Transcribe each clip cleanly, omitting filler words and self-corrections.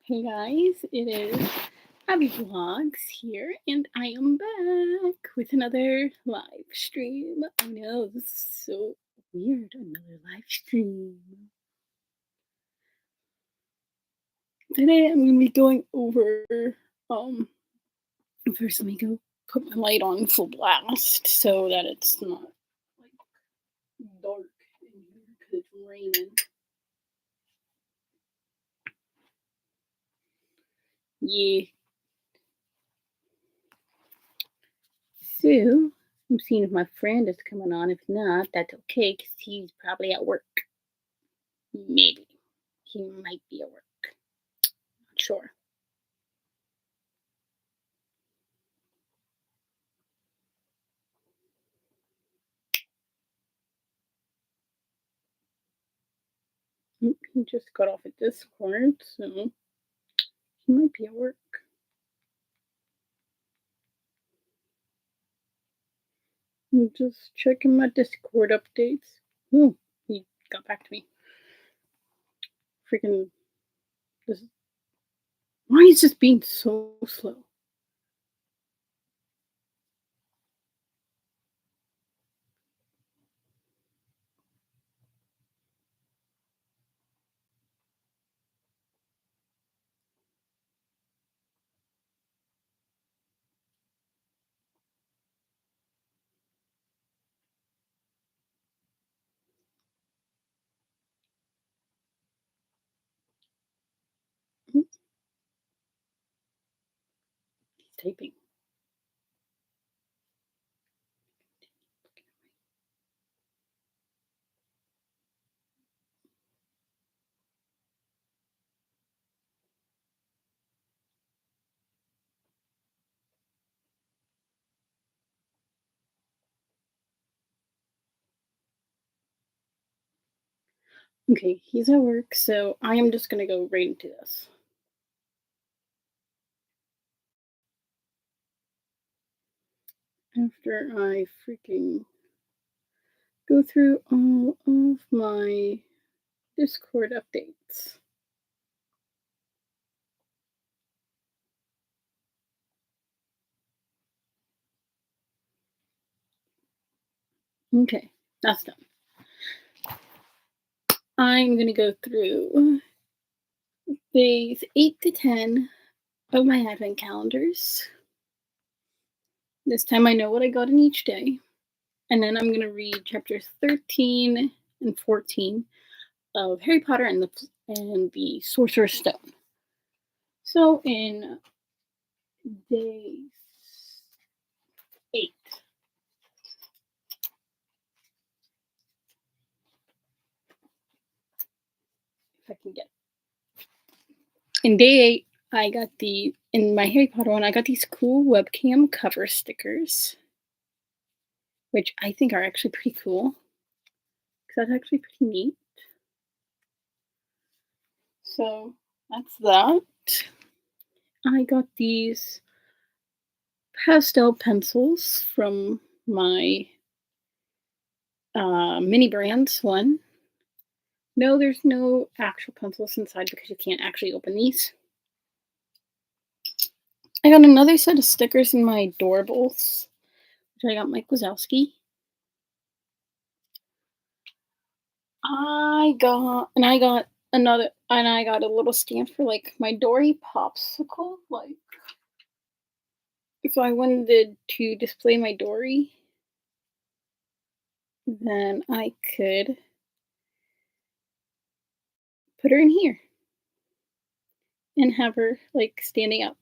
Hey guys, it is Abby Vlogs here, and I am back with another live stream. I know, this is so weird, another live stream. Today I'm going to be going over, first let me go put my light on full blast so that it's not like dark in here because it's raining. Yeah. So, I'm seeing if my friend is coming on. If not, that's okay because he's probably at work. Maybe. He might be at work. Not sure. He just got off at Discord, so he might be at work. I'm just checking my Discord updates. Oh, he got back to me. Freaking. This, why is this being so slow? He's typing. Okay, he's at work, so I am just gonna go right into this. After I freaking go through all of my Discord updates. Okay, that's done. I'm gonna go through days 8 to 10 of my advent calendars. This time I know what I got in each day. And then I'm gonna read chapters 13 and 14 of Harry Potter and the Sorcerer's Stone. So in day 8, if I can get it. In day 8, I got in my Harry Potter one, I got these cool webcam cover stickers, which I think are actually pretty cool. Because that's actually pretty neat. So that's that. I got these pastel pencils from my mini brands one. No, there's no actual pencils inside because you can't actually open these. I got another set of stickers in my Doorables, which I got Mike Wazowski. I got a little stand for like my Dory popsicle. Like, if I wanted to display my Dory, then I could put her in here and have her like standing up.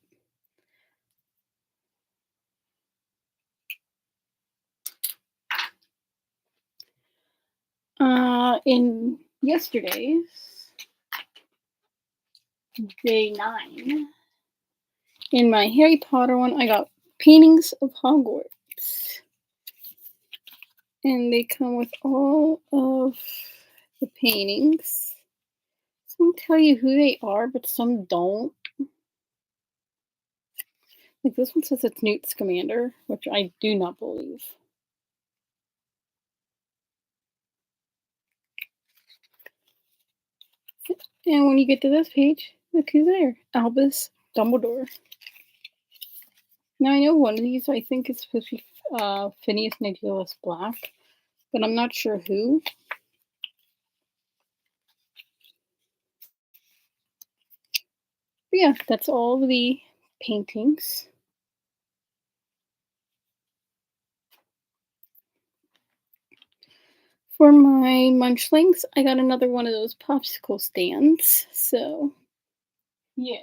In yesterday's day 9, in my Harry Potter one, I got paintings of Hogwarts. And they come with all of the paintings. Some tell you who they are, but some don't. Like this one says it's Newt Scamander, which I do not believe. And when you get to this page, Look who's there. Albus Dumbledore. Now I know one of these I think is supposed to be Phineas Nigellus Black, but I'm not sure who. But yeah, that's all the paintings. For my munchlings, I got another one of those popsicle stands. So, yeah.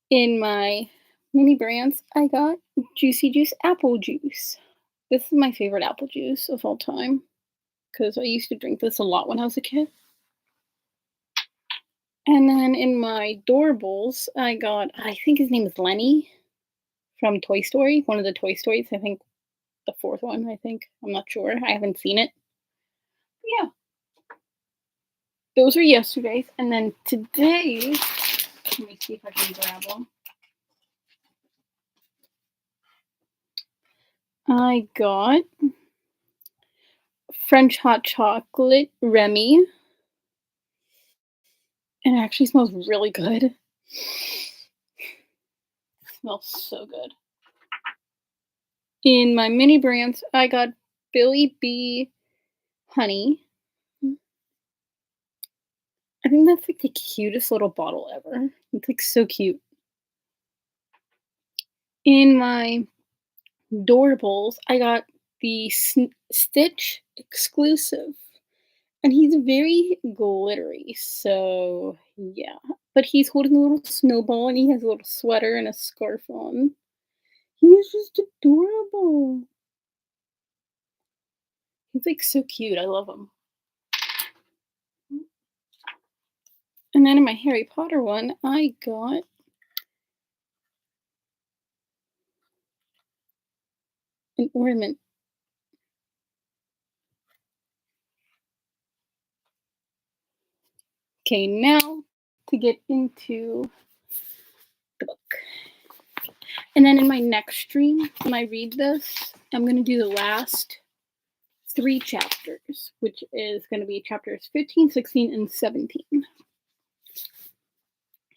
In my mini brands, I got Juicy Juice apple juice. This is my favorite apple juice of all time because I used to drink this a lot when I was a kid. And then in my Doorables, I got, I think his name is Lenny from Toy Story, one of the Toy Stories. I think the fourth one, I think. I'm not sure. I haven't seen it. But yeah, those were yesterday's. And then today, let me see if I can grab them. I got French hot chocolate Remy. And it actually smells really good. It smells so good. In my mini brands, I got Billy B honey. I think that's like the cutest little bottle ever. It's like so cute. In my Doorables, I got the Stitch exclusive. And he's very glittery, so yeah. But he's holding a little snowball and he has a little sweater and a scarf on. He is just adorable. He's like so cute. I love him. And then in my Harry Potter one, I got an ornament. Okay, now to get into the book. And then in my next stream, when I read this, I'm going to do the last 3 chapters, which is going to be chapters 15, 16, and 17.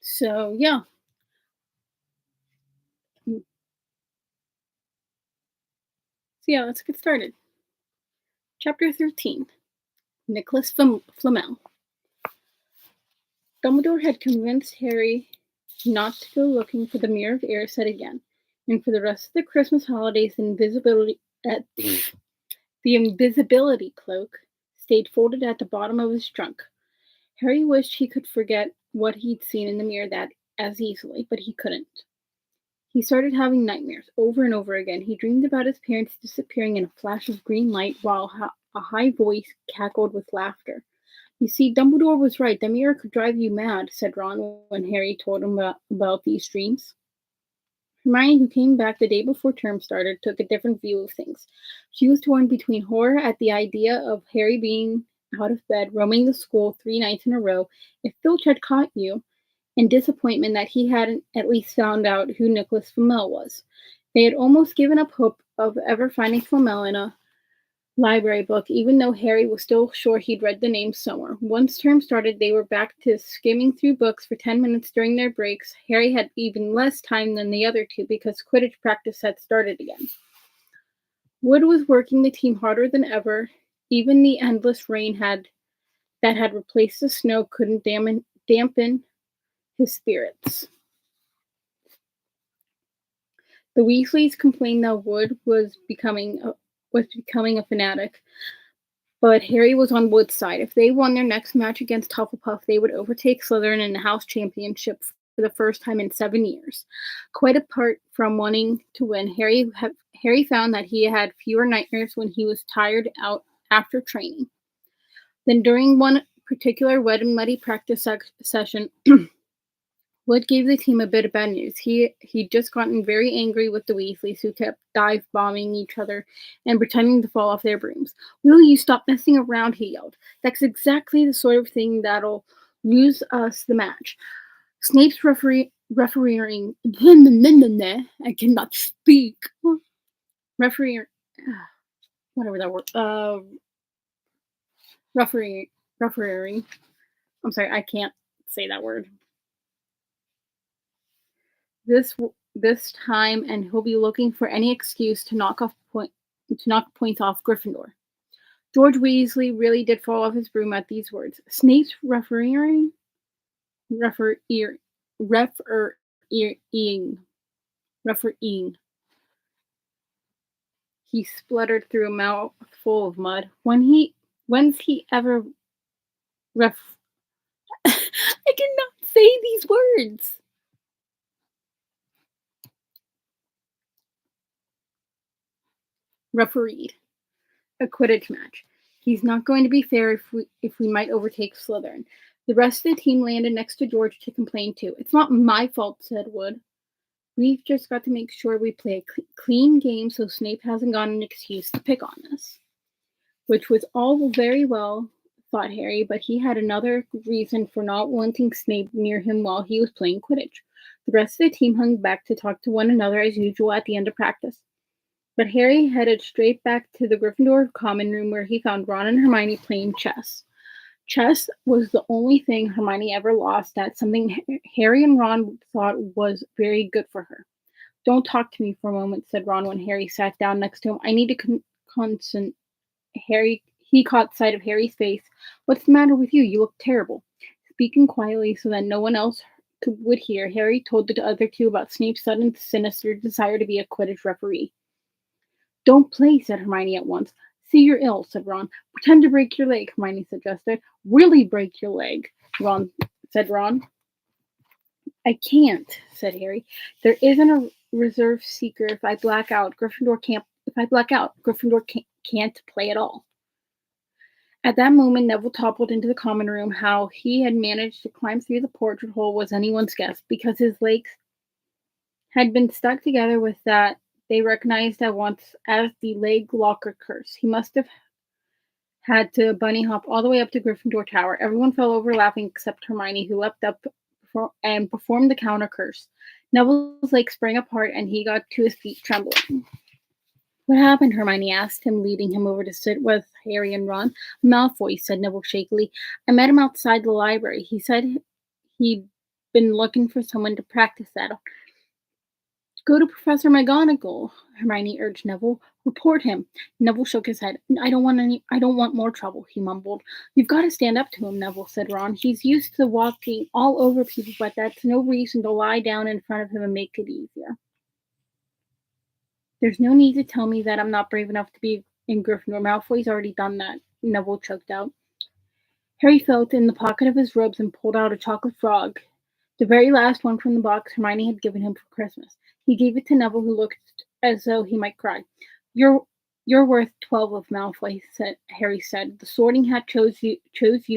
So, yeah. So, yeah, let's get started. Chapter 13, Nicholas Flamel. Dumbledore had convinced Harry not to go looking for the Mirror of Erised again, and for the rest of the Christmas holidays, the invisibility cloak stayed folded at the bottom of his trunk. Harry wished he could forget what he'd seen in the mirror that as easily, but he couldn't. He started having nightmares over and over again. He dreamed about his parents disappearing in a flash of green light while a high voice cackled with laughter. You see, Dumbledore was right. The mirror could drive you mad, said Ron when Harry told him about these dreams. Hermione, who came back the day before term started, took a different view of things. She was torn between horror at the idea of Harry being out of bed, roaming the school 3 nights in a row, if Filch had caught you, and disappointment that he hadn't at least found out who Nicholas Flamel was. They had almost given up hope of ever finding Flamel in a library book, even though Harry was still sure he'd read the name somewhere. Once term started, they were back to skimming through books for 10 minutes during their breaks. Harry had even less time than the other two because Quidditch practice had started again. Wood was working the team harder than ever. Even the endless rain that had replaced the snow couldn't dampen his spirits. The Weasleys complained that Wood was becoming a fanatic, but Harry was on Wood's side. If they won their next match against Hufflepuff, they would overtake Slytherin in the House Championship for the first time in 7 years. Quite apart from wanting to win, Harry found that he had fewer nightmares when he was tired out after training. Then during one particular wet and muddy practice session, Wood gave the team a bit of bad news. He'd just gotten very angry with the Weasleys, who kept dive-bombing each other and pretending to fall off their brooms. "Will you stop messing around?" he yelled. "That's exactly the sort of thing that'll lose us the match." Snape's refereeing... I cannot speak. Refereeing... Whatever that word... Refereeing... I'm sorry, I can't say that word. This time, and he'll be looking for any excuse to knock points off Gryffindor. George Weasley really did fall off his broom at these words. Snape's refereeing, refereeing. He spluttered through a mouthful of mud. When's he ever ref? I cannot say these words. Refereed a Quidditch match. He's not going to be fair if we might overtake Slytherin. The rest of the team landed next to George to complain too. It's not my fault, said Wood. We've just got to make sure we play a clean game so Snape hasn't got an excuse to pick on us. Which was all very well, thought Harry, but he had another reason for not wanting Snape near him while he was playing Quidditch. The rest of the team hung back to talk to one another as usual at the end of practice. But Harry headed straight back to the Gryffindor common room where he found Ron and Hermione playing chess. Chess was the only thing Hermione ever lost at, something Harry and Ron thought was very good for her. Don't talk to me for a moment, said Ron when Harry sat down next to him. I need to concentrate. He caught sight of Harry's face. What's the matter with you? You look terrible. Speaking quietly so that no one else would hear, Harry told the other two about Snape's sudden sinister desire to be a Quidditch referee. Don't play, said Hermione at once. See, you're ill, said Ron. Pretend to break your leg, Hermione suggested. Really break your leg, said Ron. I can't, said Harry. There isn't a reserve seeker. If I black out, Gryffindor can't play at all. At that moment, Neville toppled into the common room. How he had managed to climb through the portrait hole was anyone's guess, because his legs had been stuck together with that they recognized at once as the leg locker curse. He must have had to bunny hop all the way up to Gryffindor Tower. Everyone fell over laughing except Hermione, who leapt up and performed the counter curse. Neville's legs sprang apart, and he got to his feet trembling. What happened? Hermione asked him, leading him over to sit with Harry and Ron. Malfoy, said Neville shakily. I met him outside the library. He said he'd been looking for someone to practice that. Go to Professor McGonagall, Hermione urged Neville. Report him. Neville shook his head. I don't want more trouble, he mumbled. You've got to stand up to him, Neville, said Ron. He's used to walking all over people, but that's no reason to lie down in front of him and make it easier. There's no need to tell me that I'm not brave enough to be in Gryffindor. Malfoy's already done that, Neville choked out. Harry felt in the pocket of his robes and pulled out a chocolate frog, the very last one from the box Hermione had given him for Christmas. He gave it to Neville, who looked as though he might cry. You're worth 12 of Malfoy, Harry said. The Sorting Hat chose you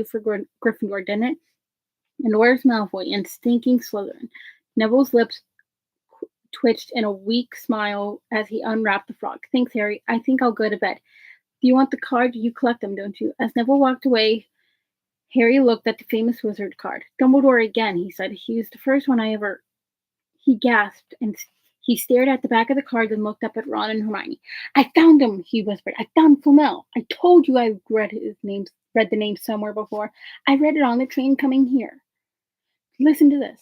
for Gryffindor, didn't it? And where's Malfoy and stinking Slytherin? Neville's lips twitched in a weak smile as he unwrapped the frog. Thanks, Harry. I think I'll go to bed. Do you want the card? You collect them, don't you? As Neville walked away, Harry looked at the famous wizard card. Dumbledore again, he said. He was the first one I ever... He gasped, and he stared at the back of the card and looked up at Ron and Hermione. I found him, he whispered. I found Flamel. I told you I read the name somewhere before. I read it on the train coming here. Listen to this.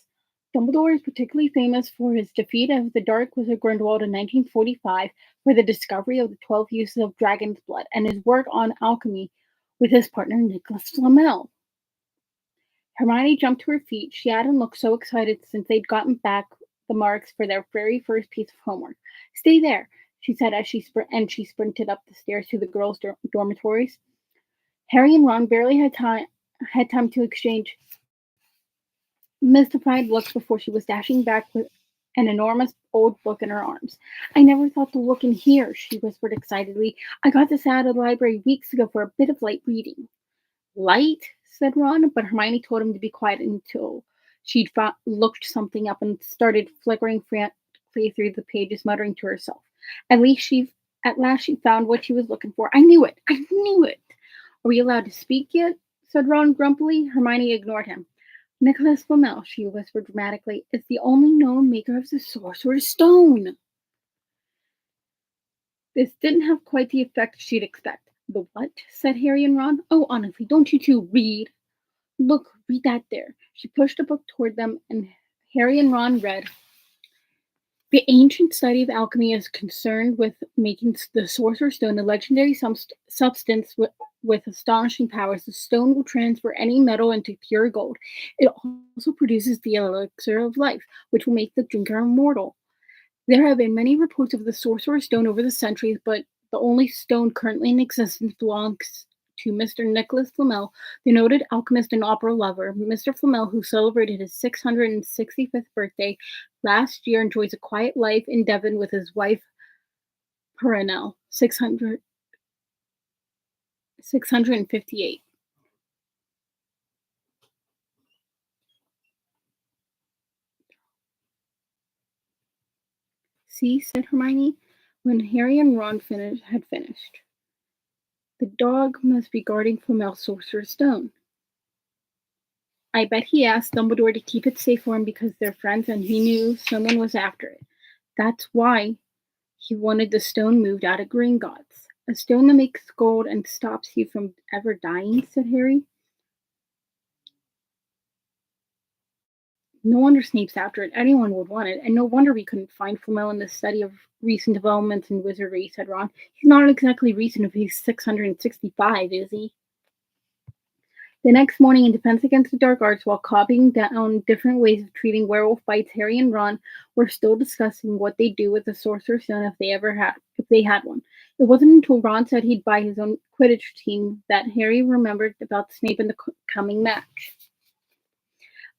Dumbledore is particularly famous for his defeat of the Dark Wizard Grindelwald in 1945 for the discovery of the 12 uses of dragon's blood and his work on alchemy with his partner Nicholas Flamel. Hermione jumped to her feet. She hadn't looked so excited since they'd gotten back the marks for their very first piece of homework. Stay there, she said as she sprinted up the stairs to the girls' dormitories. Harry and Ron barely had time to exchange mystified looks before she was dashing back with an enormous old book in her arms. I never thought to look in here, she whispered excitedly. I got this out of the library weeks ago for a bit of light reading. Light? Said Ron, but Hermione told him to be quiet until she'd looked something up and started flickering frantically through the pages, muttering to herself. At last she found what she was looking for. I knew it! Are we allowed to speak yet? Said Ron grumpily. Hermione ignored him. Nicholas Flamel, she whispered dramatically, is the only known maker of the Sorcerer's Stone. This didn't have quite the effect she'd expect. The what? Said Harry and Ron. Oh, honestly, don't you two read? Look, read that there. She pushed a book toward them, and Harry and Ron read. The ancient study of alchemy is concerned with making the Sorcerer's Stone a legendary substance with astonishing powers. The stone will transfer any metal into pure gold. It also produces the elixir of life, which will make the drinker immortal. There have been many reports of the Sorcerer's Stone over the centuries, but the only stone currently in existence belongs to Mr. Nicholas Flamel, the noted alchemist and opera lover. Mr. Flamel, who celebrated his 665th birthday last year, enjoys a quiet life in Devon with his wife, Perenelle, 658. See, said Hermione, when Harry and Ron had finished. The dog must be guarding Flamel's Sorcerer's Stone. I bet he asked Dumbledore to keep it safe for him because they're friends and he knew someone was after it. That's why he wanted the stone moved out of Gringotts. A stone that makes gold and stops you from ever dying, said Harry. No wonder Snape's after it. Anyone would want it, and no wonder we couldn't find Flamel in the study of recent developments in wizardry, said Ron. He's not exactly recent if he's 665, is he? The next morning, in defense against the dark arts, while copying down different ways of treating werewolf bites, Harry and Ron were still discussing what they'd do with the Sorcerer's Stone if they had one. It wasn't until Ron said he'd buy his own Quidditch team that Harry remembered about Snape and the coming match.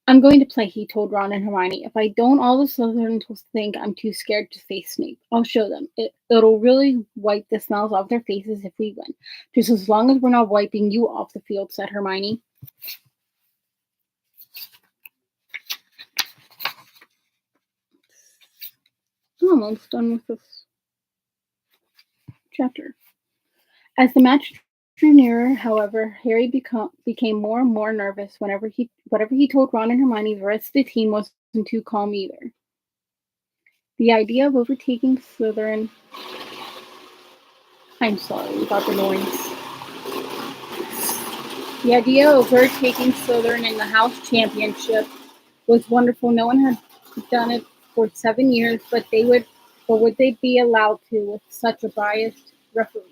I'm going to play, he told Ron and Hermione. If I don't, all the Slytherins will think I'm too scared to face Snape. I'll show them. It'll really wipe the smiles off their faces if we win. Just as long as we're not wiping you off the field, said Hermione. I'm almost done with this chapter. As the match drew nearer, however, Harry became more and more nervous whatever he told Ron and Hermione. The rest of the team wasn't too calm either. The idea of overtaking Slytherin... I'm sorry about the noise. The idea of overtaking Slytherin in the House Championship was wonderful. No one had done it for 7 years, but would they be allowed to with such a biased referee?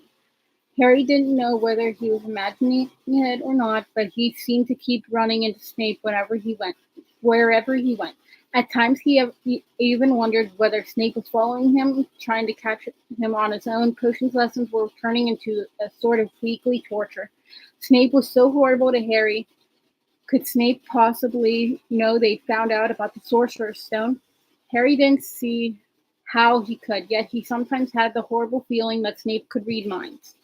Harry didn't know whether he was imagining it or not, but he seemed to keep running into Snape wherever he went. At times he even wondered whether Snape was following him, trying to catch him on his own. Potions lessons were turning into a sort of weekly torture. Snape was so horrible to Harry. Could Snape possibly know they'd found out about the Sorcerer's Stone? Harry didn't see how he could, yet he sometimes had the horrible feeling that Snape could read minds.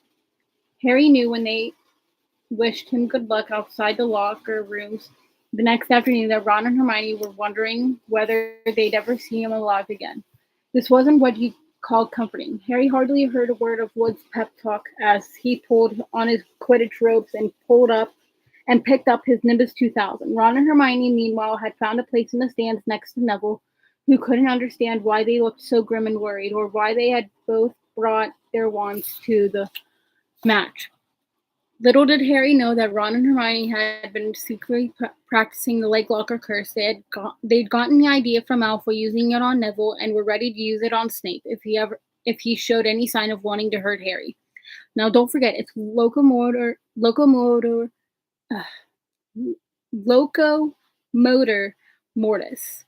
Harry knew when they wished him good luck outside the locker rooms the next afternoon that Ron and Hermione were wondering whether they'd ever see him alive again. This wasn't what he called comforting. Harry hardly heard a word of Wood's pep talk as he pulled on his Quidditch ropes and picked up his Nimbus 2000. Ron and Hermione, meanwhile, had found a place in the stands next to Neville, who couldn't understand why they looked so grim and worried, or why they had both brought their wands to the match. Little did Harry know that Ron and Hermione had been secretly practicing the Leglocker curse. They'd gotten the idea from Alpha using it on Neville and were ready to use it on Snape if he showed any sign of wanting to hurt Harry. Now, don't forget, it's locomotor mortis,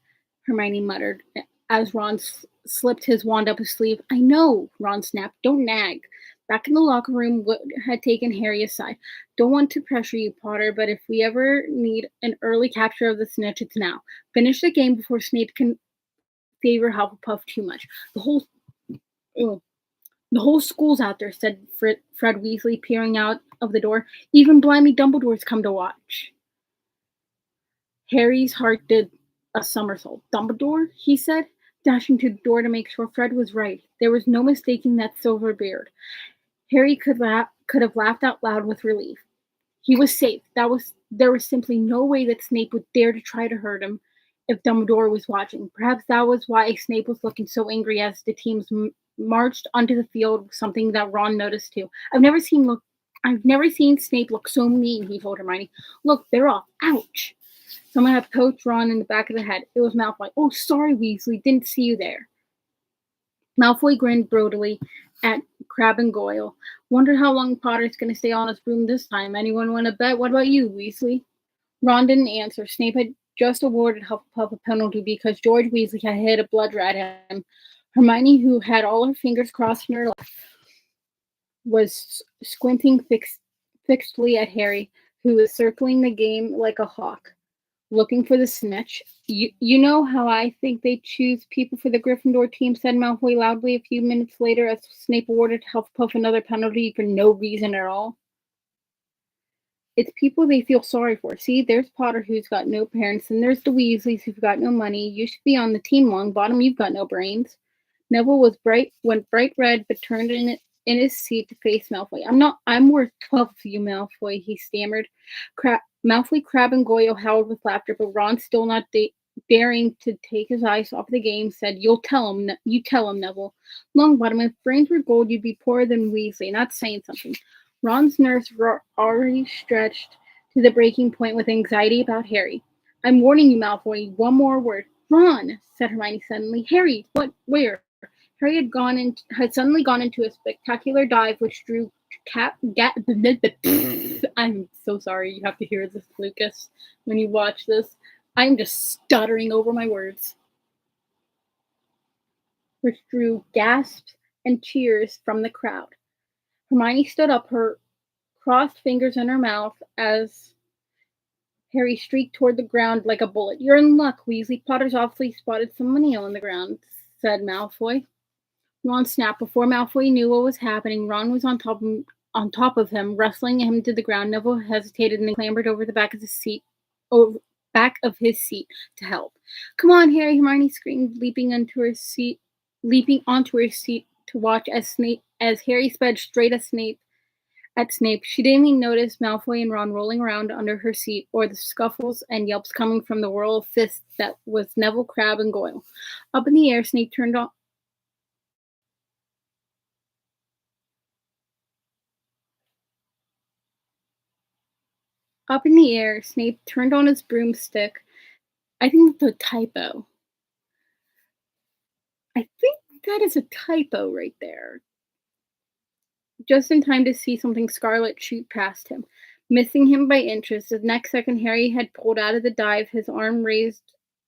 Hermione muttered as Ron slipped his wand up his sleeve. I know, Ron snapped. Don't nag. Back in the locker room, Wood had taken Harry aside. Don't want to pressure you, Potter, but if we ever need an early capture of the snitch, it's now. Finish the game before Snape can favor Hufflepuff too much. The whole school's out there, said Fred Weasley, peering out of the door. Even Blimey Dumbledore's come to watch. Harry's heart did a somersault. Dumbledore, he said, dashing to the door to make sure Fred was right. There was no mistaking that silver beard. Harry could have laughed out loud with relief. He was safe. There was simply no way that Snape would dare to try to hurt him if Dumbledore was watching. Perhaps that was why Snape was looking so angry as the teams marched onto the field, something that Ron noticed too. I've never seen I've never seen Snape look so mean, he told Hermione. Look, they're off. Ouch. Someone had poked Ron in the back of the head. It was Malfoy. Oh, sorry, Weasley. Didn't see you there. Malfoy grinned broadly at Crabbe and Goyle. Wonder how long Potter's going to stay on his broom this time. Anyone want to bet? What about you, Weasley? Ron didn't answer. Snape had just awarded Hufflepuff a penalty because George Weasley had hit a bludger at him. Hermione, who had all her fingers crossed in her lap, was squinting fixedly at Harry, who was circling the game like a hawk, looking for the snitch. You know how I think they choose people for the Gryffindor team, said Malfoy loudly a few minutes later as Snape awarded Hufflepuff another penalty for no reason at all. It's people they feel sorry for. See, there's Potter who's got no parents, and there's the Weasleys who've got no money. You should be on the team, Longbottom. You've got no brains. Neville went bright red, but turned in his seat to face Malfoy. I'm worth 12 of you, Malfoy, he stammered. Malfoy, Crabbe, and Goyle howled with laughter, but Ron, still not daring to take his eyes off the game, said, You tell him, Neville. Longbottom, if brains were gold, you'd be poorer than Weasley. Not saying something. Ron's nerves were already stretched to the breaking point with anxiety about Harry. I'm warning you, Malfoy. One more word. Ron, said Hermione suddenly. Harry, what? Where? Harry had suddenly gone into a spectacular dive, which drew I'm so sorry you have to hear this, Lucas, when you watch this. I'm just stuttering over my words. Which drew gasps and cheers from the crowd. Hermione stood up, her crossed fingers in her mouth, as Harry streaked toward the ground like a bullet. You're in luck, Weasley. Potter's obviously spotted some money on the ground, said Malfoy. Ron snapped. Before Malfoy knew what was happening, Ron was on top of him, wrestling him to the ground. Neville hesitated and then clambered over the back of his seat to help. Come on, Harry, Hermione screamed, leaping onto her seat to watch as Harry sped straight at Snape. She didn't even notice Malfoy and Ron rolling around under her seat, or the scuffles and yelps coming from the whirl of fists that was Neville, Crabbe, and Goyle. Up in the air, Snape turned on his broomstick. I think that's a typo. I think that is a typo right there. Just in time to see something scarlet shoot past him, missing him by inches. The next second, Harry had pulled out of the dive, his arm raised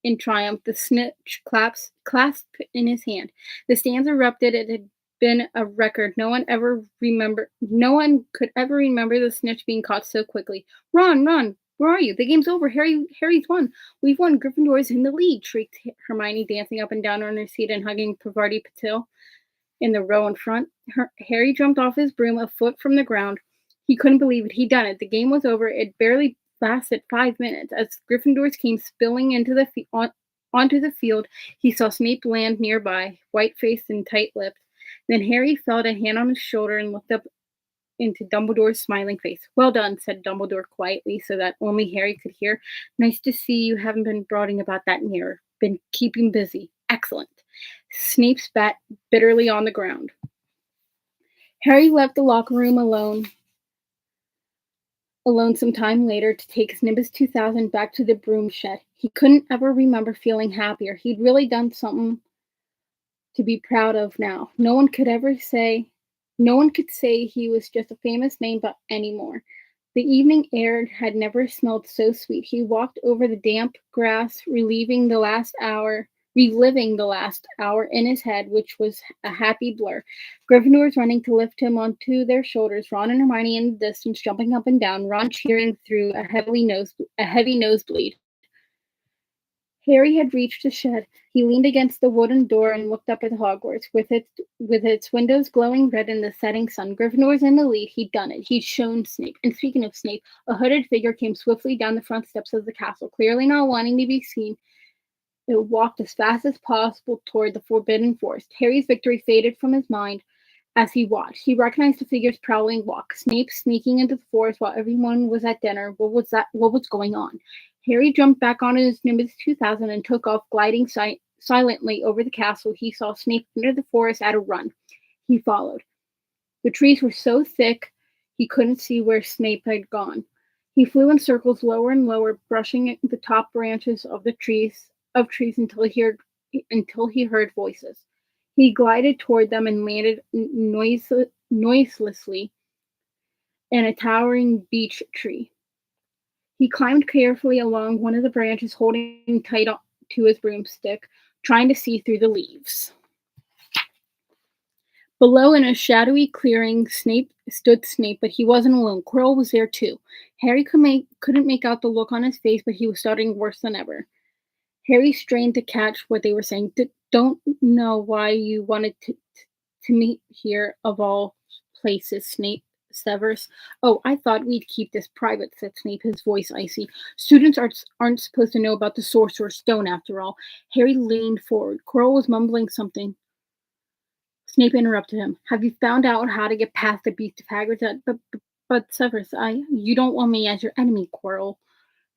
in triumph, the snitch clasped in his hand. The stands erupted. It had been a record. No one could ever remember the snitch being caught so quickly. Ron, where are you? The game's over. Harry's won. We've won. Gryffindor's in the lead, shrieked Hermione, dancing up and down on her seat and hugging Parvati Patil in the row in front. Harry jumped off his broom a foot from the ground. He couldn't believe it. He'd done it. The game was over. It barely lasted 5 minutes. As Gryffindors came spilling onto the field, he saw Snape land nearby, white-faced and tight-lipped. Then Harry felt a hand on his shoulder and looked up into Dumbledore's smiling face. Well done, said Dumbledore quietly so that only Harry could hear. Nice to see you haven't been brooding about that mirror. Been keeping busy. Excellent. Snape spat bitterly on the ground. Harry left the locker room alone some time later to take his Nimbus 2000 back to the broom shed. He couldn't ever remember feeling happier. He'd really done something to be proud of now. No one could say he was just a famous name but anymore. The evening air had never smelled so sweet. He walked over the damp grass, reliving the last hour in his head, which was a happy blur. Gryffindors running to lift him onto their shoulders, Ron and Hermione in the distance, jumping up and down, Ron cheering through a heavy nosebleed. Harry had reached the shed. He leaned against the wooden door and looked up at Hogwarts, with its windows glowing red in the setting sun. Gryffindor's in the lead. He'd done it. He'd shown Snape. And speaking of Snape, a hooded figure came swiftly down the front steps of the castle, clearly not wanting to be seen. It walked as fast as possible toward the forbidden forest. Harry's victory faded from his mind as he watched. He recognized the figure's prowling walk. Snape sneaking into the forest while everyone was at dinner. What was going on? Harry jumped back onto his Nimbus 2000 and took off, gliding silently over the castle. He saw Snape enter the forest at a run. He followed. The trees were so thick he couldn't see where Snape had gone. He flew in circles lower and lower, brushing the top branches of the trees until he heard voices. He glided toward them and landed noiselessly in a towering beech tree. He climbed carefully along one of the branches, holding tight to his broomstick, trying to see through the leaves. Below, in a shadowy clearing, stood Snape, but he wasn't alone. Quirrell was there too. Harry couldn't make out the look on his face, but he was stuttering worse than ever. Harry strained to catch what they were saying. Don't know why you wanted to meet here of all places, Snape. Severus. Oh, I thought we'd keep this private, said Snape, his voice icy. Students aren't supposed to know about the Sorcerer's Stone, after all. Harry leaned forward. Quirrell was mumbling something. Snape interrupted him. Have you found out how to get past the Beast of Hagrid? But Severus, you don't want me as your enemy, Quirrell,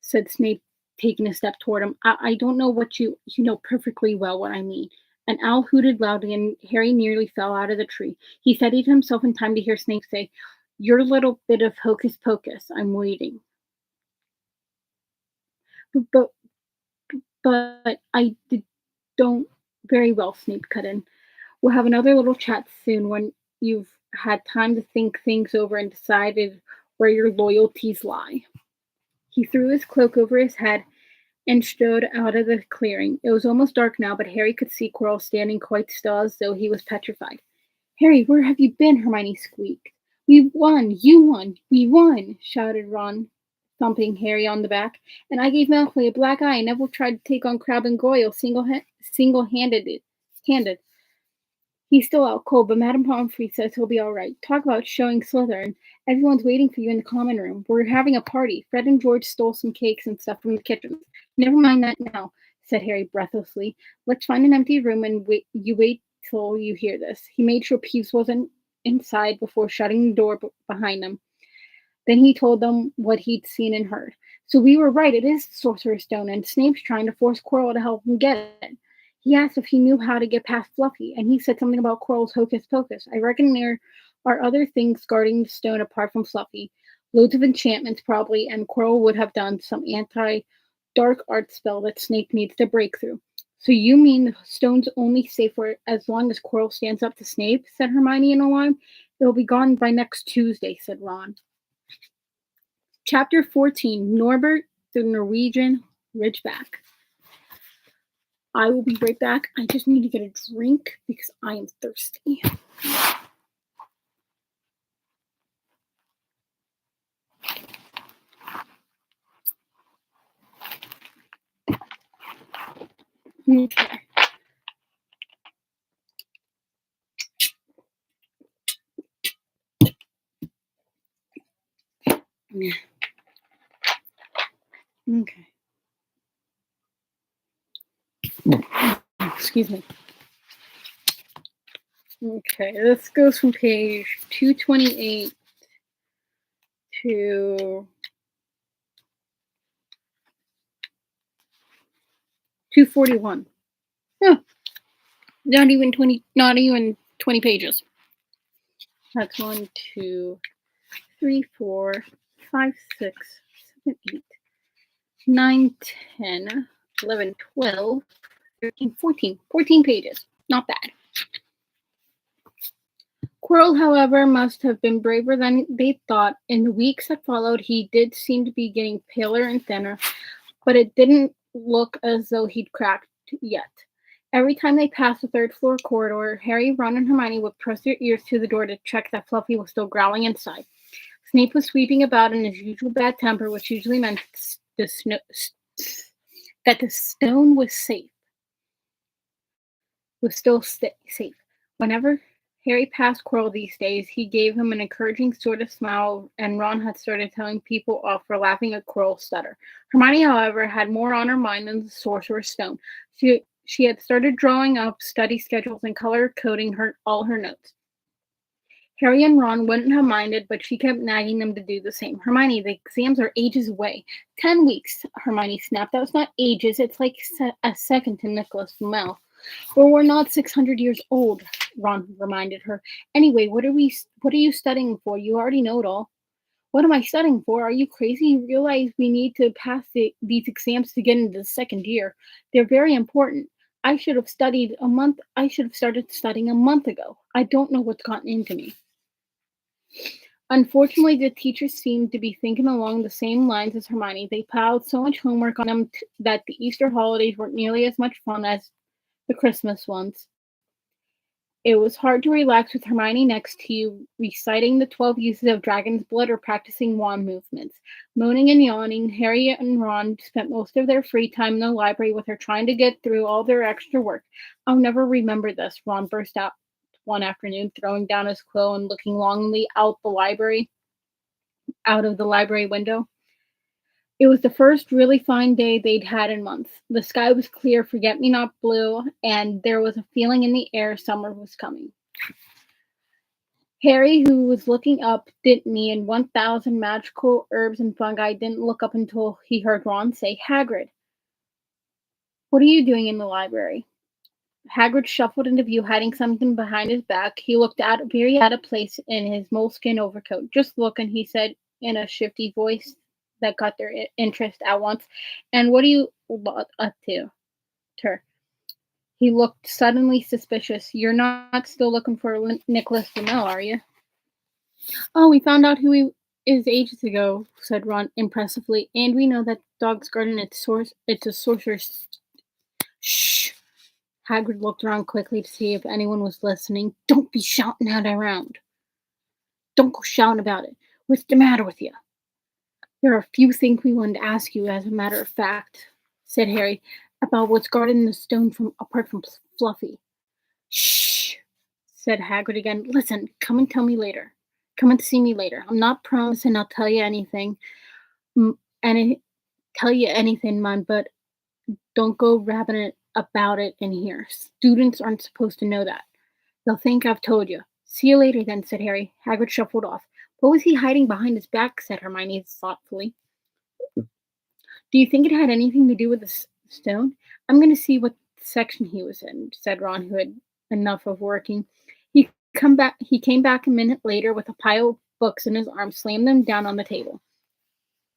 said Snape, taking a step toward him. I don't know what you know perfectly well what I mean. An owl hooted loudly, and Harry nearly fell out of the tree. He steadied himself in time to hear Snape say, your little bit of hocus pocus. I'm waiting. But I don't very well, Snape cut in. We'll have another little chat soon when you've had time to think things over and decided where your loyalties lie. He threw his cloak over his head and strode out of the clearing. It was almost dark now, but Harry could see Quirrell standing quite still as though he was petrified. Harry, where have you been? Hermione squeaked. We won! You won! We won! Shouted Ron, thumping Harry on the back. And I gave Malfoy a black eye and Neville tried to take on Crabbe and Goyle single-handed. He's still out cold, but Madame Pomfrey says he'll be all right. Talk about showing Slytherin. Everyone's waiting for you in the common room. We're having a party. Fred and George stole some cakes and stuff from the kitchen. Never mind that now, said Harry breathlessly. Let's find an empty room and wait till you hear this. He made sure Peeves wasn't inside before shutting the door behind him. Then he told them what he'd seen and heard. So we were right, it is the Sorcerer's Stone, and Snape's trying to force Quirrell to help him get it. He asked if he knew how to get past Fluffy, and he said something about Quirrell's hocus pocus. I reckon there are other things guarding the stone apart from Fluffy. Loads of enchantments, probably, and Quirrell would have done some anti-dark art spell that Snape needs to break through. So you mean the stone's only safe for as long as Quirrell stands up to Snape, said Hermione in alarm. It'll be gone by next Tuesday, said Ron. Chapter 14, Norbert the Norwegian Ridgeback. I will be right back. I just need to get a drink because I am thirsty. Okay. Yeah. Okay. Excuse me. Okay, this goes from page 228 to 241. Oh, not even 20 pages. That's 1, 2, 3, 4, 5, 6, 7, 8, 9, 10, 11, 12, 13, 14. 14 pages. Not bad. Quirrell, however, must have been braver than they thought. In the weeks that followed, he did seem to be getting paler and thinner, but it didn't look as though he'd cracked yet. Every time they passed the third-floor corridor, Harry, Ron, and Hermione would press their ears to the door to check that Fluffy was still growling inside. Snape was sweeping about in his usual bad temper, which usually meant that the stone was safe. Was still safe. Whenever Harry passed Quirrell these days, he gave him an encouraging sort of smile, and Ron had started telling people off for laughing at Quirrell's stutter. Hermione, however, had more on her mind than the Sorcerer's Stone. She had started drawing up study schedules and color-coding all her notes. Harry and Ron wouldn't have minded, but she kept nagging them to do the same. Hermione, the exams are ages away. 10 weeks, Hermione snapped. That was not ages. It's like a second to Nicholas Flamel. Or we're not 600 years old, Ron reminded her. Anyway, what are you studying for? You already know it all. What am I studying for? Are you crazy? You realize we need to pass these exams to get into the second year. They're very important. I should have started studying a month ago. I don't know what's gotten into me. Unfortunately, the teachers seemed to be thinking along the same lines as Hermione. They piled so much homework on them that the Easter holidays weren't nearly as much fun as the Christmas ones. It was hard to relax with Hermione next to you, reciting the 12 uses of dragon's blood or practicing wand movements. Moaning and yawning, Harry and Ron spent most of their free time in the library with her trying to get through all their extra work. I'll never remember this, Ron burst out one afternoon, throwing down his quill and looking longingly out of the library window. It was the first really fine day they'd had in months. The sky was clear, forget-me-not blue, and there was a feeling in the air summer was coming. Harry, who was looking up, didn't he, and 1,000 magical herbs and fungi didn't look up until he heard Ron say, Hagrid, what are you doing in the library? Hagrid shuffled into view, hiding something behind his back. He looked very out of place in his moleskin overcoat. Just looking, he said in a shifty voice that got their interest at once. And what are you up to? Her. He looked suddenly suspicious. You're not still looking for Nicholas Flamel, are you? Oh, we found out who he is ages ago, said Ron impressively. And we know that Dog's Garden it's a sorcerer's. Shh. Hagrid looked around quickly to see if anyone was listening. Don't be shouting out around. Don't go shouting about it. What's the matter with you? There are a few things we wanted to ask you, as a matter of fact, said Harry, about what's guarded in the stone apart from Fluffy. Shh, said Hagrid again. Listen, come and tell me later. Come and see me later. I'm not promising I'll tell you anything, man, but don't go rabbiting about it in here. Students aren't supposed to know that. They'll think I've told you. See you later then, said Harry. Hagrid shuffled off. What was he hiding behind his back, said Hermione thoughtfully. Do you think it had anything to do with the stone? I'm going to see what section he was in, said Ron, who had enough of working. He came back a minute later with a pile of books in his arms, slammed them down on the table.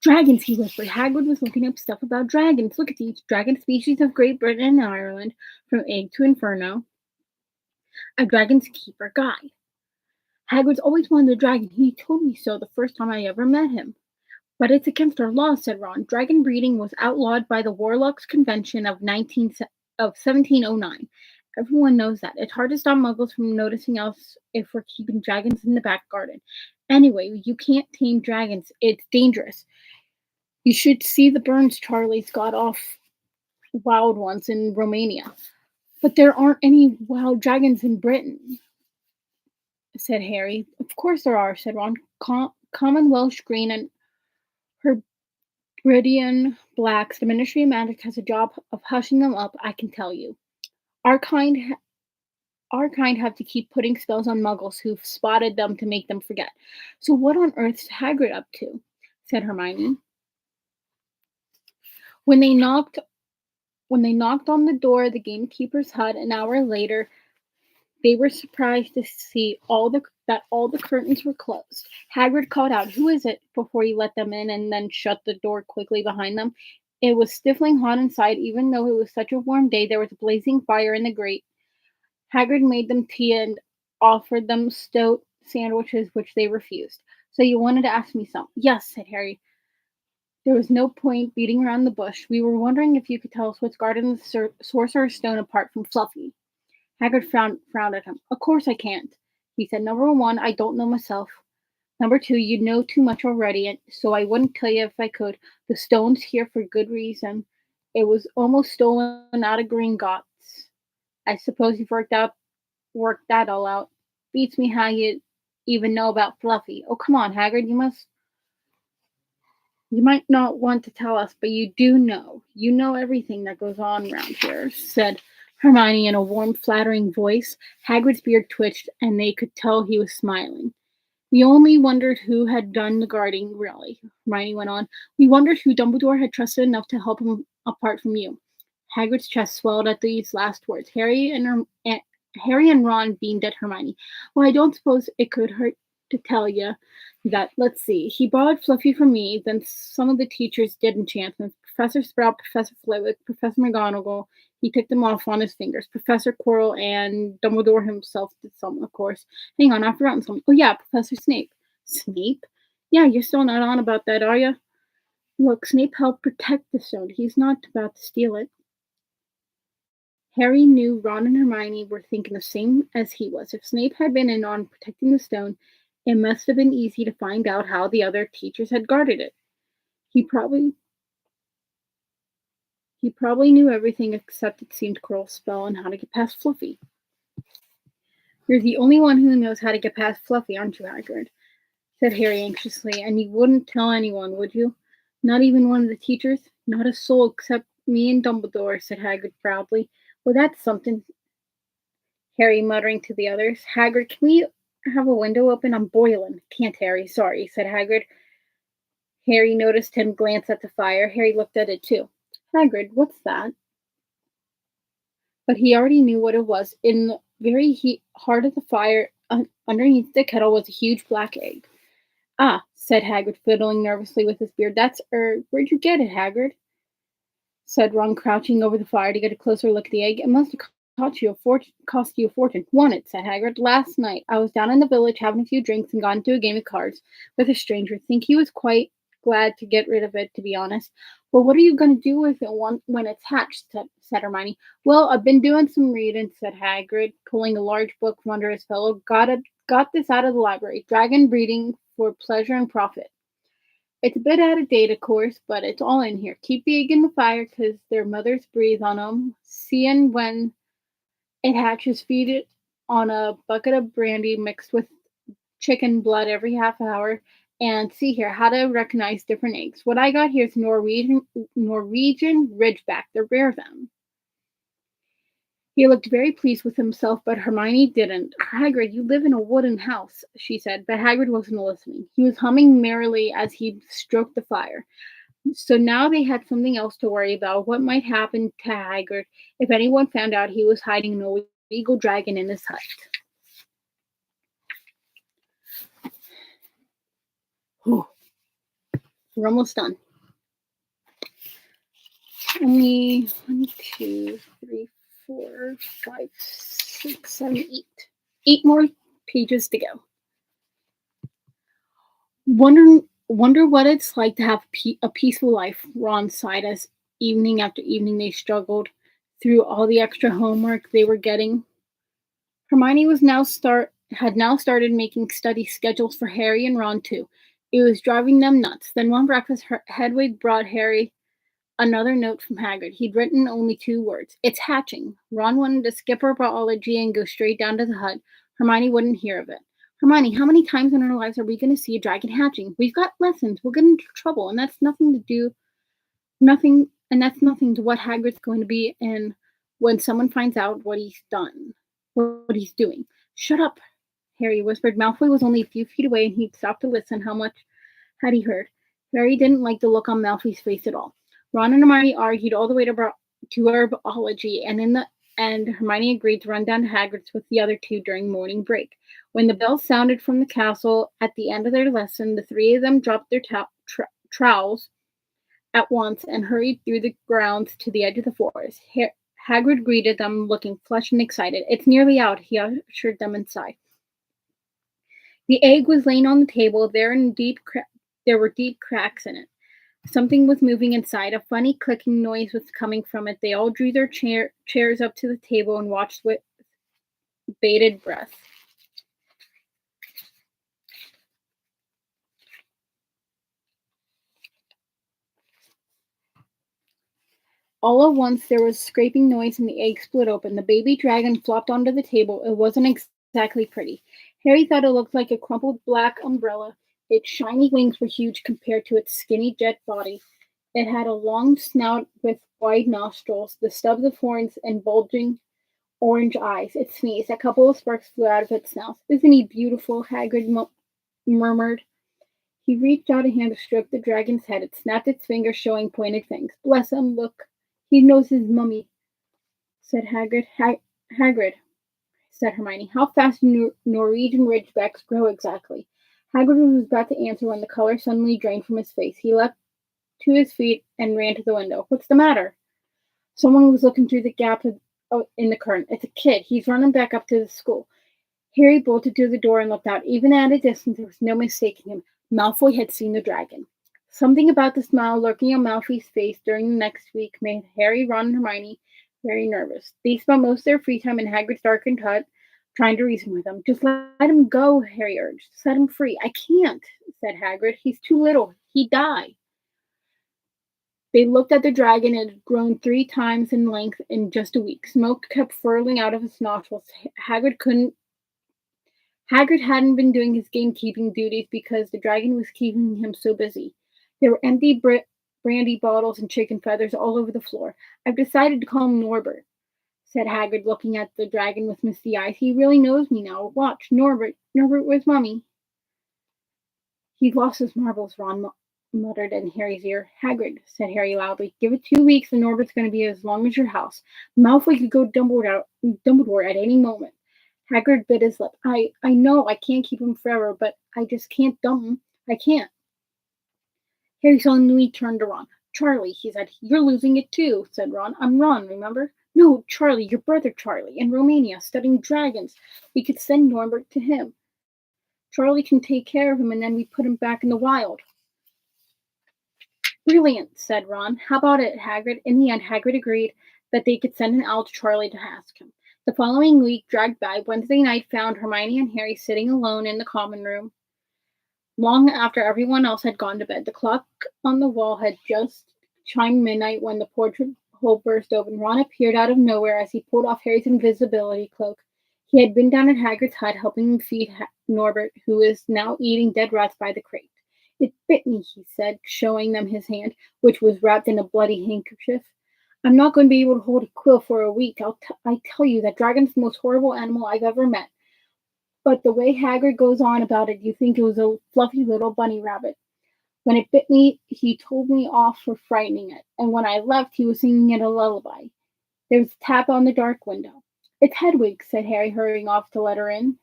Dragons, he whispered. Hagrid was looking up stuff about dragons. Look at these dragon species of Great Britain and Ireland, from Egg to Inferno. A Dragon's Keeper guide. Hagrid's always wanted a dragon. He told me so the first time I ever met him. But it's against our laws, said Ron. Dragon breeding was outlawed by the Warlocks Convention of 1709. Everyone knows that. It's hard to stop muggles from noticing us if we're keeping dragons in the back garden. Anyway, you can't tame dragons. It's dangerous. You should see the burns Charlie's got off wild ones in Romania. But there aren't any wild dragons in Britain, said Harry. Of course there are, said Ron. Common Welsh green and Hebridean blacks. The Ministry of Magic has a job of hushing them up, I can tell you. Our kind have to keep putting spells on muggles who've spotted them to make them forget. So what on earth's Hagrid up to? Said Hermione. When they knocked on the door of the gamekeeper's hut an hour later, they were surprised to see that all the curtains were closed. Hagrid called out, "Who is it?" before he let them in and then shut the door quickly behind them. It was stifling hot inside, even though it was such a warm day. There was a blazing fire in the grate. Hagrid made them tea and offered them stout sandwiches, which they refused. So you wanted to ask me something? Yes, said Harry. There was no point beating around the bush. We were wondering if you could tell us what's guarded in the Sorcerer's Stone apart from Fluffy. Hagrid frowned at him. Of course I can't, he said. Number one, I don't know myself. Number two, you know too much already, and so I wouldn't tell you if I could. The stone's here for good reason. It was almost stolen out of Gringotts. I suppose you've worked that all out. Beats me how you even know about Fluffy. Oh, come on, Hagrid, you might not want to tell us, but you do know. You know everything that goes on around here, said Hermione in a warm, flattering voice. Hagrid's beard twitched, and they could tell he was smiling. We only wondered who had done the guarding, really, Hermione went on. We wondered who Dumbledore had trusted enough to help him apart from you. Hagrid's chest swelled at these last words. Harry and Ron beamed at Hermione. Well, I don't suppose it could hurt to tell you that, let's see, he borrowed Fluffy from me, then some of the teachers did enchantments. Professor Sprout, Professor Flitwick, Professor McGonagall, he ticked them off on his fingers. Professor Quirrell and Dumbledore himself did some, of course. Hang on, I've forgotten some. Oh yeah, Professor Snape. Snape? Yeah, you're still not on about that, are you? Look, Snape helped protect the stone. He's not about to steal it. Harry knew Ron and Hermione were thinking the same as he was. If Snape had been in on protecting the stone, it must have been easy to find out how the other teachers had guarded it. He probably he probably knew everything except it seemed Quirrell's spell and how to get past Fluffy. You're the only one who knows how to get past Fluffy, aren't you, Hagrid? Said Harry anxiously, and you wouldn't tell anyone, would you? Not even one of the teachers? Not a soul except me and Dumbledore, said Hagrid proudly. Well, that's something, Harry muttering to the others. Hagrid, can we have a window open? I'm boiling. Can't, Harry. Sorry, said Hagrid. Harry noticed him glance at the fire. Harry looked at it too. Hagrid, what's that? But he already knew what it was. In the very heart of the fire, underneath the kettle, was a huge black egg. Ah, said Hagrid, fiddling nervously with his beard. Where'd you get it, Hagrid? Said Ron, crouching over the fire to get a closer look at the egg. It must have cost you a fortune. Won it, said Hagrid. Last night, I was down in the village having a few drinks and got into a game of cards with a stranger. Think he was quite glad to get rid of it, to be honest. Well, what are you going to do with it when it's hatched, said Hermione. Well, I've been doing some reading, said Hagrid, pulling a large book from under his pillow. Got this out of the library. Dragon breeding for pleasure and profit. It's a bit out of date, of course, but it's all in here. Keep the egg in the fire because their mothers breathe on them. Seeing when it hatches, feed it on a bucket of brandy mixed with chicken blood every half hour. And see here, how to recognize different eggs. What I got here is Norwegian Ridgeback. They're rare then. He looked very pleased with himself, but Hermione didn't. Hagrid, you live in a wooden house, she said, but Hagrid wasn't listening. He was humming merrily as he stroked the fire. So now they had something else to worry about. What might happen to Hagrid if anyone found out he was hiding an illegal dragon in his hut? Whew. We're almost done. Only 1, 2, 3, 4, 5, 6, 7, 8. 8 more pages to go. Wonder what it's like to have a peaceful life, Ron sighed as evening after evening they struggled through all the extra homework they were getting. Hermione had now started making study schedules for Harry and Ron too. It was driving them nuts. Then one breakfast, Hedwig brought Harry another note from Hagrid. He'd written only 2 words. It's hatching. Ron wanted to skip herbology and go straight down to the hut. Hermione wouldn't hear of it. Hermione, how many times in our lives are we going to see a dragon hatching? We've got lessons. We'll get into trouble, and that's nothing to what Hagrid's going to be in when someone finds out what he's done, what he's doing. Shut up, Harry whispered. Malfoy was only a few feet away, and he'd stopped to listen. How much had he heard? Harry didn't like the look on Malfoy's face at all. Ron and Hermione argued all the way to herbology, and in the end, Hermione agreed to run down to Hagrid's with the other 2 during morning break. When the bell sounded from the castle at the end of their lesson, the 3 of them dropped their trowels at once and hurried through the grounds to the edge of the forest. Hagrid greeted them, looking flushed and excited. It's nearly out, he ushered them inside. The egg was laying on the table. There were deep cracks in it. Something was moving inside. A funny clicking noise was coming from it. They all drew their chairs up to the table and watched with bated breath. All at once, there was a scraping noise and the egg split open. The baby dragon flopped onto the table. It wasn't exactly pretty. Harry thought it looked like a crumpled black umbrella. Its shiny wings were huge compared to its skinny jet body. It had a long snout with wide nostrils, the stubs of horns, and bulging orange eyes. It sneezed. A couple of sparks flew out of its snout. Isn't he beautiful? Hagrid murmured. He reached out a hand to stroke the dragon's head. It snapped its fingers, showing pointed fangs. Bless him, look. He knows his mummy, said Hagrid. Hagrid, said Hermione. How fast do Norwegian Ridgebacks grow exactly? Hagrid was about to answer when the color suddenly drained from his face. He leapt to his feet and ran to the window. What's the matter? Someone was looking through the gap in the curtain. It's a kid. He's running back up to the school. Harry bolted to the door and looked out. Even at a distance, there was no mistaking him. Malfoy had seen the dragon. Something about the smile lurking on Malfoy's face during the next week made Harry, Ron, and Hermione very nervous. They spent most of their free time in Hagrid's darkened hut, trying to reason with him. Just let him go, Harry urged. Set him free. I can't, said Hagrid. He's too little. He'd die. They looked at the dragon. It had grown 3 times in length in just a week. Smoke kept furling out of his nostrils. Hagrid hadn't been doing his gamekeeping duties because the dragon was keeping him so busy. There were empty brandy bottles and chicken feathers all over the floor. I've decided to call him Norbert, said Hagrid, looking at the dragon with misty eyes. He really knows me now. Watch, Norbert. Norbert, where's Mummy? He's lost his marbles, Ron muttered in Harry's ear. Hagrid, said Harry loudly, give it 2 weeks and Norbert's going to be as long as your house. Malfoy could go Dumbledore at any moment. Hagrid bit his lip. I know I can't keep him forever, but I just can't dump him. I can't. Harry suddenly turned to Ron. Charlie, he said. You're losing it too, said Ron. I'm Ron, remember? No, Charlie, your brother Charlie, in Romania, studying dragons. We could send Norbert to him. Charlie can take care of him, and then we put him back in the wild. Brilliant, said Ron. How about it, Hagrid? In the end, Hagrid agreed that they could send an owl to Charlie to ask him. The following week dragged by. Wednesday night found Hermione and Harry sitting alone in the common room, long after everyone else had gone to bed. The clock on the wall had just chimed midnight when the portrait hole burst open. Ron appeared out of nowhere as he pulled off Harry's invisibility cloak. He had been down at Hagrid's hut helping him feed Norbert, who was now eating dead rats by the crate. It bit me, he said, showing them his hand, which was wrapped in a bloody handkerchief. I'm not going to be able to hold a quill for a week. I tell you, that dragon's the most horrible animal I've ever met. But the way Hagrid goes on about it, you think it was a fluffy little bunny rabbit. When it bit me, he told me off for frightening it, and when I left, he was singing it a lullaby. There was a tap on the dark window. It's Hedwig, said Harry, hurrying to let her in.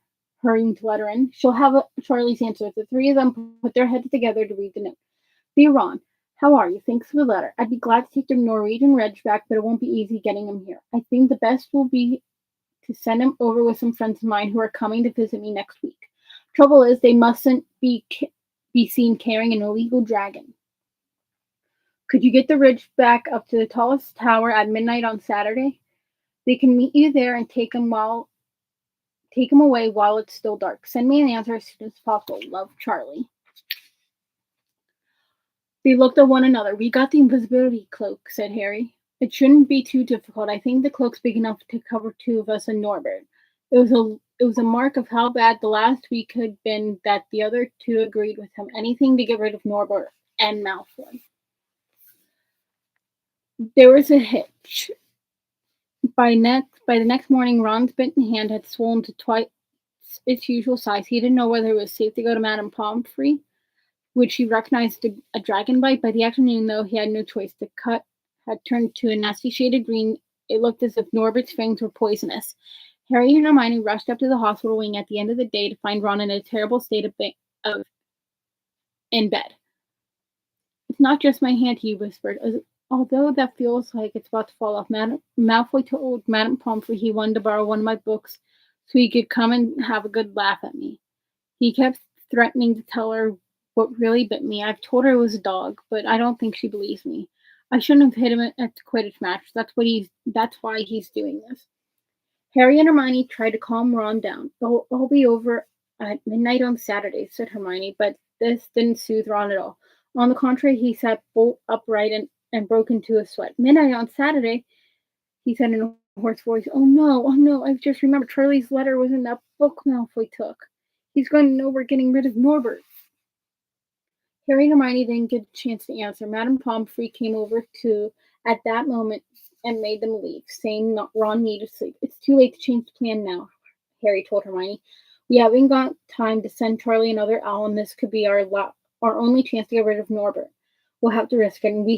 She'll have Charlie's answer. The 3 of them put their heads together to read the note. Dear Ron, how are you? Thanks for the letter. I'd be glad to take the Norwegian Reg back, but it won't be easy getting him here. I think the best will be to send him over with some friends of mine who are coming to visit me next week. Trouble is, they mustn't be seen carrying an illegal dragon. Could you get the Ridge back up to the tallest tower at midnight on Saturday? They can meet you there and take him away while it's still dark. Send me an answer as soon as possible. Love, Charlie. They looked at one another. We got the invisibility cloak, said Harry. It shouldn't be too difficult. I think the cloak's big enough to cover 2 of us and Norbert. It was a mark of how bad the last week had been that the other 2 agreed with him. Anything to get rid of Norbert and Malfoy. There was a hitch. By the next morning, Ron's bitten hand had swollen to twice its usual size. He didn't know whether it was safe to go to Madame Pomfrey, which he recognized a dragon bite. By the afternoon, though, he had no choice. The cut had turned to a nasty shade of green. It looked as if Norbert's fangs were poisonous. Harry and Hermione rushed up to the hospital wing at the end of the day to find Ron in a terrible state in bed. It's not just my hand, he whispered. Although that feels like it's about to fall off. Malfoy told Madame Pomfrey he wanted to borrow one of my books so he could come and have a good laugh at me. He kept threatening to tell her what really bit me. I've told her it was a dog, but I don't think she believes me. I shouldn't have hit him at the Quidditch match. That's why he's doing this. Harry and Hermione tried to calm Ron down. I'll be over at midnight on Saturday, said Hermione, but this didn't soothe Ron at all. On the contrary, he sat bolt upright and broke into a sweat. Midnight on Saturday, he said in a hoarse voice. Oh no, I've just remembered Charlie's letter was in that book Malfoy took. He's going to know we're getting rid of Norbert. Harry and Hermione didn't get a chance to answer. Madame Pomfrey came over at that moment and made them leave, saying Ron needed sleep. It's too late to change the plan now, Harry told Hermione. We haven't got time to send Charlie another owl, and this could be our only chance to get rid of Norbert. We'll have to risk it, and we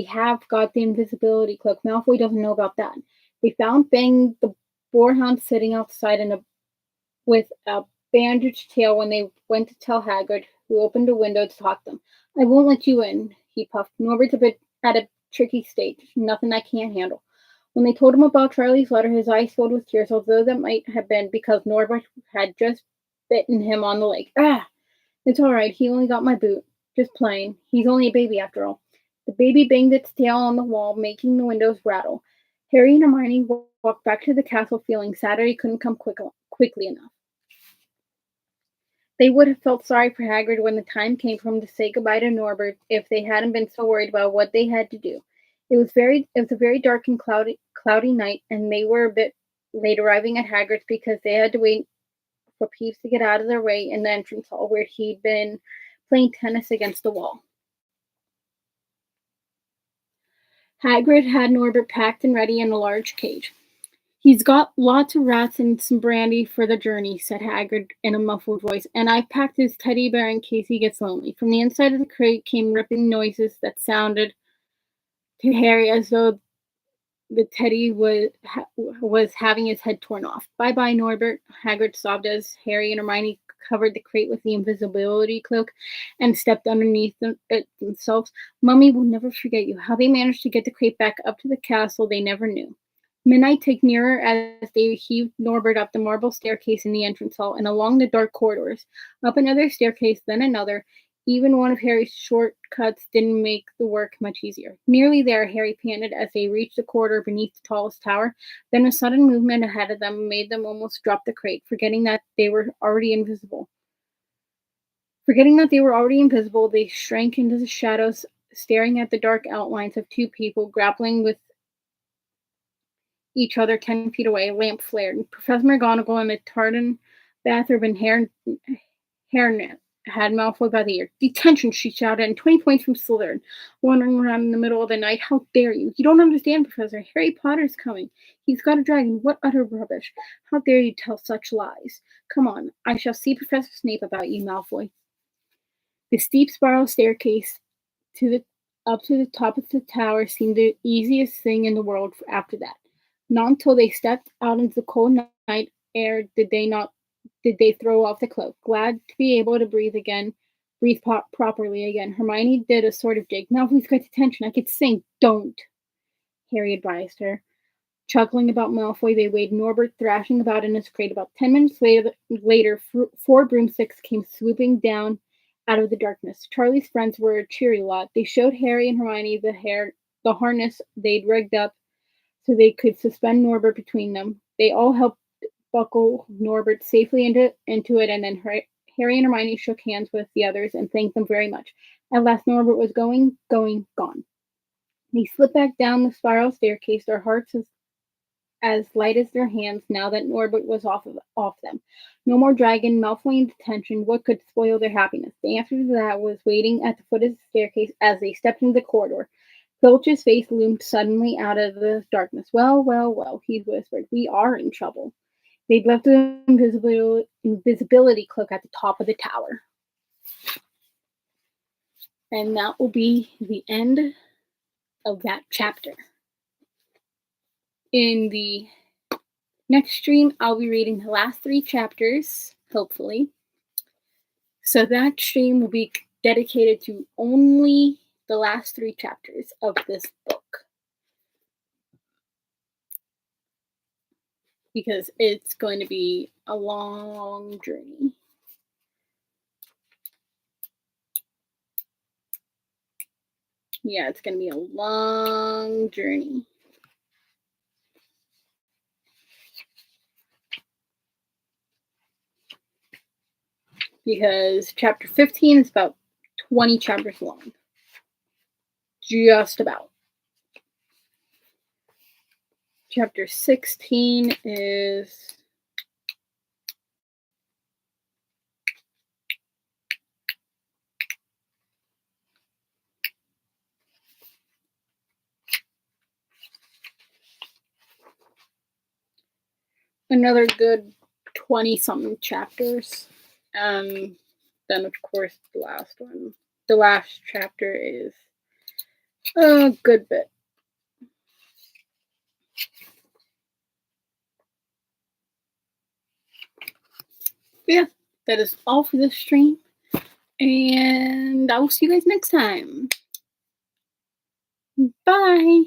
have got the invisibility cloak. Malfoy doesn't know about that. They found Bang the Boarhound sitting outside with a bandaged tail when they went to tell Hagrid, who opened a window to talk to them. I won't let you in, he puffed. Norbert's at a tricky state. Nothing I can't handle. When they told him about Charlie's letter, his eyes filled with tears, although that might have been because Norbert had just bitten him on the leg. Ah! It's all right. He only got my boot. Just playing. He's only a baby after all. The baby banged its tail on the wall, making the windows rattle. Harry and Hermione walked back to the castle, feeling sad he couldn't come quickly enough. They would have felt sorry for Hagrid when the time came for him to say goodbye to Norbert if they hadn't been so worried about what they had to do. It was a very dark and cloudy night, and they were a bit late arriving at Hagrid's because they had to wait for Peeves to get out of their way in the entrance hall where he'd been playing tennis against the wall. Hagrid had Norbert packed and ready in a large cage. He's got lots of rats and some brandy for the journey, said Hagrid in a muffled voice, and I've packed his teddy bear in case he gets lonely. From the inside of the crate came ripping noises that sounded to Harry as though the teddy was having his head torn off. Bye-bye, Norbert, Hagrid sobbed as Harry and Hermione covered the crate with the invisibility cloak and stepped underneath it themselves. Mummy will never forget you. How they managed to get the crate back up to the castle, they never knew. Midnight ticked nearer as they heaved Norbert up the marble staircase in the entrance hall and along the dark corridors. Up another staircase, then another. Even one of Harry's shortcuts didn't make the work much easier. Nearly there, Harry panted as they reached the corridor beneath the tallest tower. Then a sudden movement ahead of them made them almost drop the crate, forgetting that they were already invisible. They shrank into the shadows, staring at the dark outlines of two people grappling with each other 10 feet away. A lamp flared. Professor McGonagall in a tartan bathrobe and hairnet had Malfoy by the ear. Detention, she shouted, and 20 points from Slytherin. Wandering around in the middle of the night. How dare you? You don't understand, Professor. Harry Potter's coming. He's got a dragon. What utter rubbish. How dare you tell such lies? Come on, I shall see Professor Snape about you, Malfoy. The steep spiral staircase up to the top of the tower seemed the easiest thing in the world after that. Not until they stepped out into the cold night air did they throw off the cloak. Glad to be able to breathe properly again. Hermione did a sort of jig. Malfoy's got detention. I could sing. Don't, Harry advised her. Chuckling about Malfoy, they weighed Norbert thrashing about in his crate. About 10 minutes later, 4 broomsticks came swooping down out of the darkness. Charlie's friends were a cheery lot. They showed Harry and Hermione the harness they'd rigged up so they could suspend Norbert between them. They all helped buckle Norbert safely into it, and then Harry and Hermione shook hands with the others and thanked them very much. At last, Norbert was gone. They slipped back down the spiral staircase, their hearts as light as their hands now that Norbert was off them. No more dragon, Malfoy in detention. What could spoil their happiness? The answer to that was waiting at the foot of the staircase as they stepped into the corridor. Filch's face loomed suddenly out of the darkness. Well, he whispered. We are in trouble. They'd left the invisibility cloak at the top of the tower. And that will be the end of that chapter. In the next stream, I'll be reading the last 3 chapters, hopefully. So that stream will be dedicated to only the last 3 chapters of this book. Because it's going to be a long journey. Yeah, it's going to be a long journey. Because chapter 15 is about 20 chapters long. Just about. Chapter 16 is another good 20-something chapters. Then, of course, the last one. The last chapter is a good bit. Yeah, that is all for this stream. And I will see you guys next time. Bye.